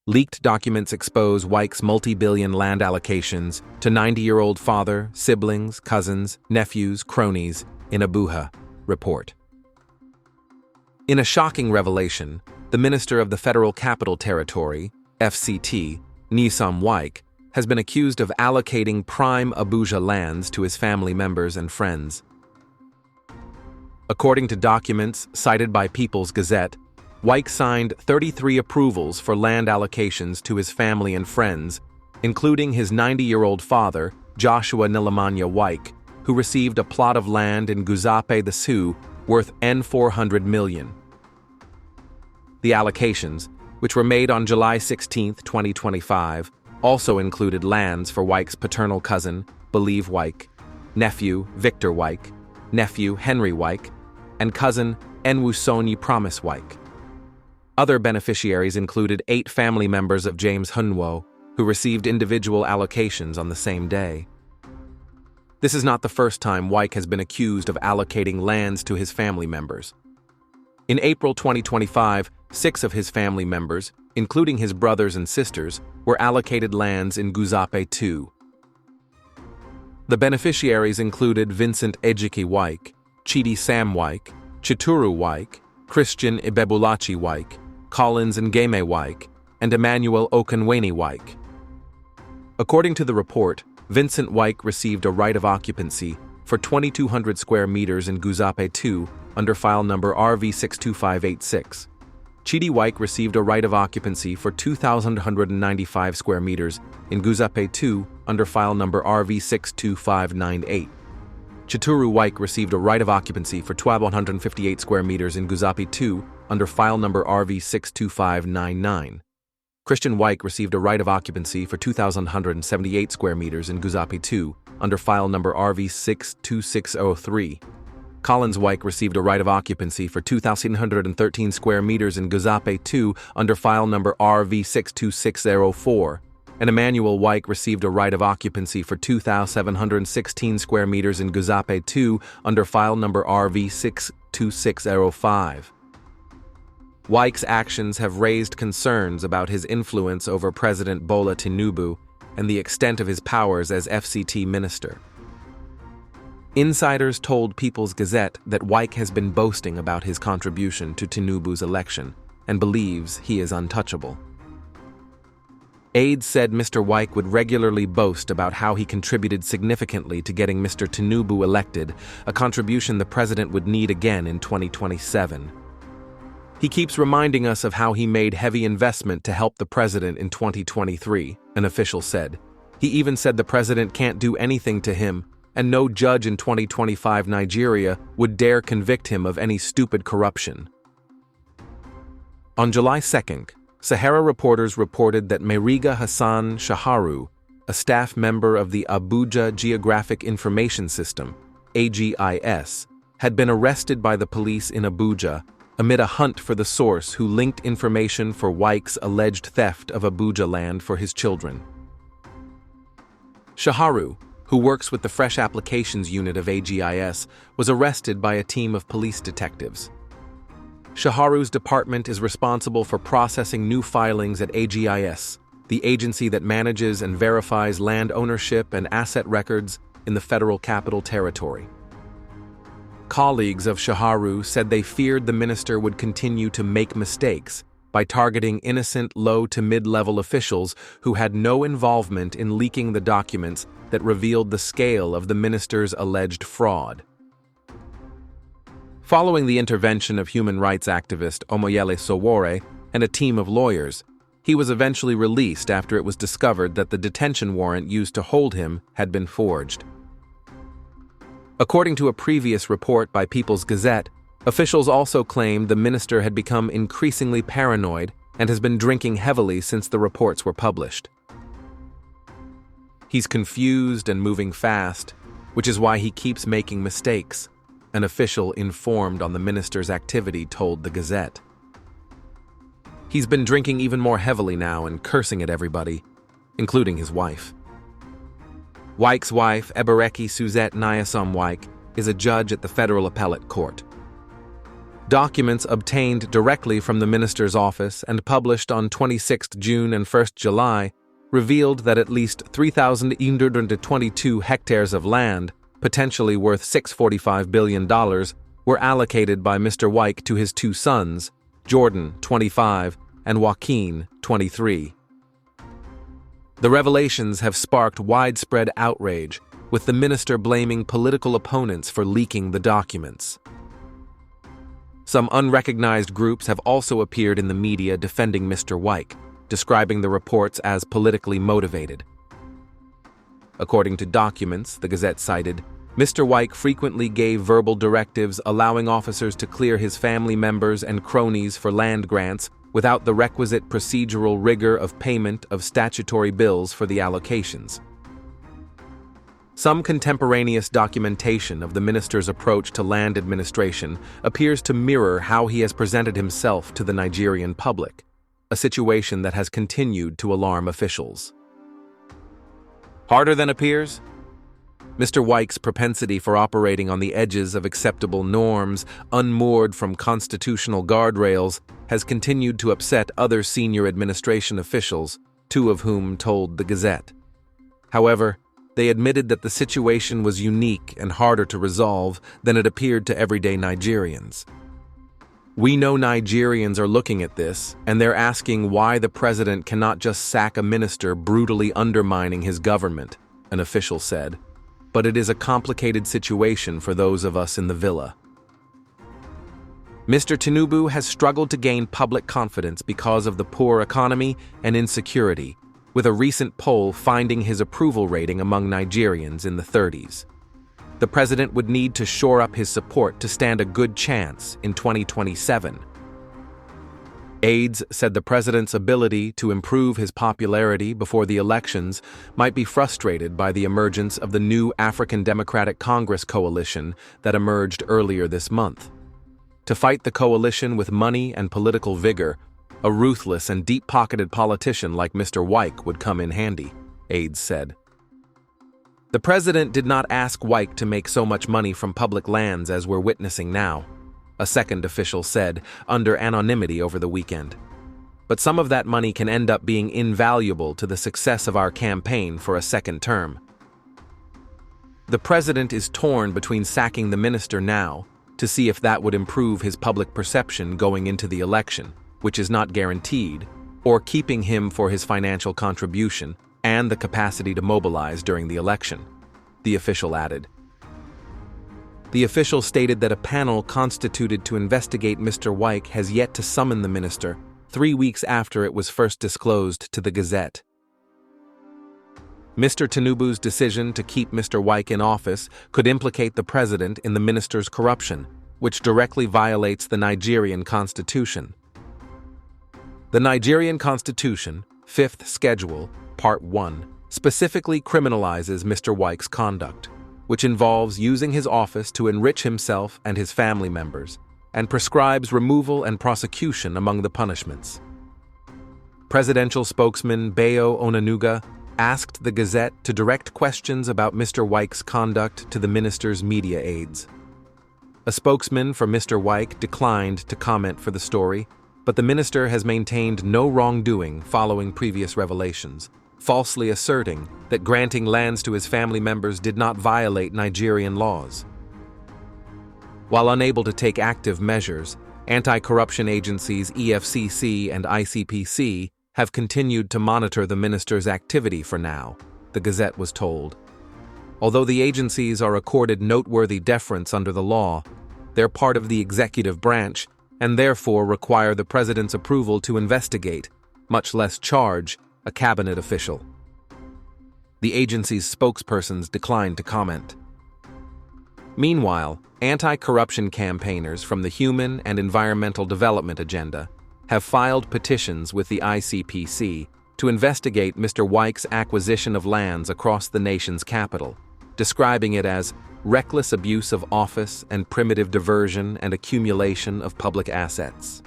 Leaked documents expose Wike's multi-billion land allocations to 90-year-old father, siblings, cousins, nephews, cronies in Abuja, report. In a shocking revelation, the Minister of the Federal Capital Territory, FCT, Nyesom Wike, has been accused of allocating prime Abuja lands to his family members and friends. According to documents cited by People's Gazette, Wike signed 33 approvals for land allocations to his family and friends, including his 90-year-old father, Joshua Nilamanya Wike, who received a plot of land in Guzape the Sioux worth N$400 million. The allocations, which were made on July 16, 2025, also included lands for Wike's paternal cousin, Believe Wike, nephew, Victor Wike, nephew, Henry Wike, and cousin, Enwusonyi Promise Wike. Other beneficiaries included 8 family members of James Hunwo, who received individual allocations on the same day. This is not the first time Wike has been accused of allocating lands to his family members. In April 2025, 6 of his family members, including his brothers and sisters, were allocated lands in Guzape II. The beneficiaries included Vincent Ejike Wike, Chidi Sam Wike, Chituru Wike, Christian Ibebulachi Wike, Collins Ngeme Wike, and Emmanuel Okunweni Wike. According to the report, Vincent Wike received a right of occupancy for 2,200 square meters in Guzape II under file number RV62586. Chidi Wike received a right of occupancy for 2,195 square meters in Guzape II under file number RV62598. Chituru Wike received a right of occupancy for 1,258 square meters in Guzape II under file number RV62599. Christian Wike received a right of occupancy for 2,178 square meters in Guzape II under file number RV62603. Collins Wike received a right of occupancy for 2,113 square meters in Guzape II under file number RV62604. And Emmanuel Wike received a right of occupancy for 2,716 square meters in Guzape II under file number RV62605. Wike's actions have raised concerns about his influence over President Bola Tinubu and the extent of his powers as FCT minister. Insiders told People's Gazette that Wike has been boasting about his contribution to Tinubu's election and believes he is untouchable. Aides said Mr. Wike would regularly boast about how he contributed significantly to getting Mr. Tinubu elected, a contribution the president would need again in 2027. He keeps reminding us of how he made heavy investment to help the president in 2023, an official said. He even said the president can't do anything to him, and no judge in 2025 Nigeria would dare convict him of any stupid corruption. On July 2nd, Sahara reporters reported that Meriga Hassan Shaharu, a staff member of the Abuja Geographic Information System, AGIS, had been arrested by the police in Abuja amid a hunt for the source who linked information for Wike's alleged theft of Abuja land for his children. Shaharu, who works with the Fresh Applications unit of AGIS, was arrested by a team of police detectives. Shaharu's department is responsible for processing new filings at AGIS, the agency that manages and verifies land ownership and asset records in the Federal Capital Territory. Colleagues of Shaharu said they feared the minister would continue to make mistakes by targeting innocent low to mid-level officials who had no involvement in leaking the documents that revealed the scale of the minister's alleged fraud. Following the intervention of human rights activist Omoyele Sowore and a team of lawyers, he was eventually released after it was discovered that the detention warrant used to hold him had been forged. According to a previous report by People's Gazette, officials also claimed the minister had become increasingly paranoid and has been drinking heavily since the reports were published. He's confused and moving fast, which is why he keeps making mistakes, an official informed on the minister's activity told the Gazette. He's been drinking even more heavily now and cursing at everybody, including his wife. Wike's wife, Ebereki Suzette Nyesom Wike, is a judge at the Federal Appellate Court. Documents obtained directly from the minister's office and published on 26 June and 1 July revealed that at least 3,822 hectares of land, potentially worth $645 billion, were allocated by Mr. Wike to his two sons, Jordan, 25, and Joaquin, 23. The revelations have sparked widespread outrage, with the minister blaming political opponents for leaking the documents. Some unrecognized groups have also appeared in the media defending Mr. Wike, describing the reports as politically motivated. According to documents the Gazette cited, Mr. Wike frequently gave verbal directives allowing officers to clear his family members and cronies for land grants without the requisite procedural rigor of payment of statutory bills for the allocations. Some contemporaneous documentation of the minister's approach to land administration appears to mirror how he has presented himself to the Nigerian public, a situation that has continued to alarm officials. Harder than appears? Mr. Wike's propensity for operating on the edges of acceptable norms, unmoored from constitutional guardrails, has continued to upset other senior administration officials, two of whom told the Gazette. However, they admitted that the situation was unique and harder to resolve than it appeared to everyday Nigerians. "We know Nigerians are looking at this, and they're asking why the president cannot just sack a minister brutally undermining his government," an official said. "But it is a complicated situation for those of us in the villa." Mr. Tinubu has struggled to gain public confidence because of the poor economy and insecurity, with a recent poll finding his approval rating among Nigerians in the 30s. The president would need to shore up his support to stand a good chance in 2027. Aides said the president's ability to improve his popularity before the elections might be frustrated by the emergence of the new African Democratic Congress coalition that emerged earlier this month. To fight the coalition with money and political vigor, a ruthless and deep-pocketed politician like Mr. Wike would come in handy, aides said. The president did not ask Wike to make so much money from public lands as we're witnessing now, a second official said, under anonymity over the weekend. But some of that money can end up being invaluable to the success of our campaign for a second term. The president is torn between sacking the minister now to see if that would improve his public perception going into the election, which is not guaranteed, or keeping him for his financial contribution and the capacity to mobilize during the election, the official added. The official stated that a panel constituted to investigate Mr. Wike has yet to summon the minister 3 weeks after it was first disclosed to the Gazette. Mr. Tinubu's decision to keep Mr. Wike in office could implicate the president in the minister's corruption, which directly violates the Nigerian constitution. The Nigerian Constitution, 5th Schedule, Part 1, specifically criminalizes Mr. Wike's conduct, which involves using his office to enrich himself and his family members, and prescribes removal and prosecution among the punishments. Presidential spokesman Bayo Onanuga asked the Gazette to direct questions about Mr. Wike's conduct to the minister's media aides. A spokesman for Mr. Wike declined to comment for the story, but the minister has maintained no wrongdoing following previous revelations, falsely asserting that granting lands to his family members did not violate Nigerian laws. While unable to take active measures, anti-corruption agencies EFCC and ICPC have continued to monitor the minister's activity for now, the Gazette was told. Although the agencies are accorded noteworthy deference under the law, they're part of the executive branch and therefore require the president's approval to investigate, much less charge, a cabinet official. The agency's spokespersons declined to comment. Meanwhile, anti-corruption campaigners from the Human and Environmental Development Agenda have filed petitions with the ICPC to investigate Mr. Wike's acquisition of lands across the nation's capital, describing it as reckless abuse of office and primitive diversion and accumulation of public assets.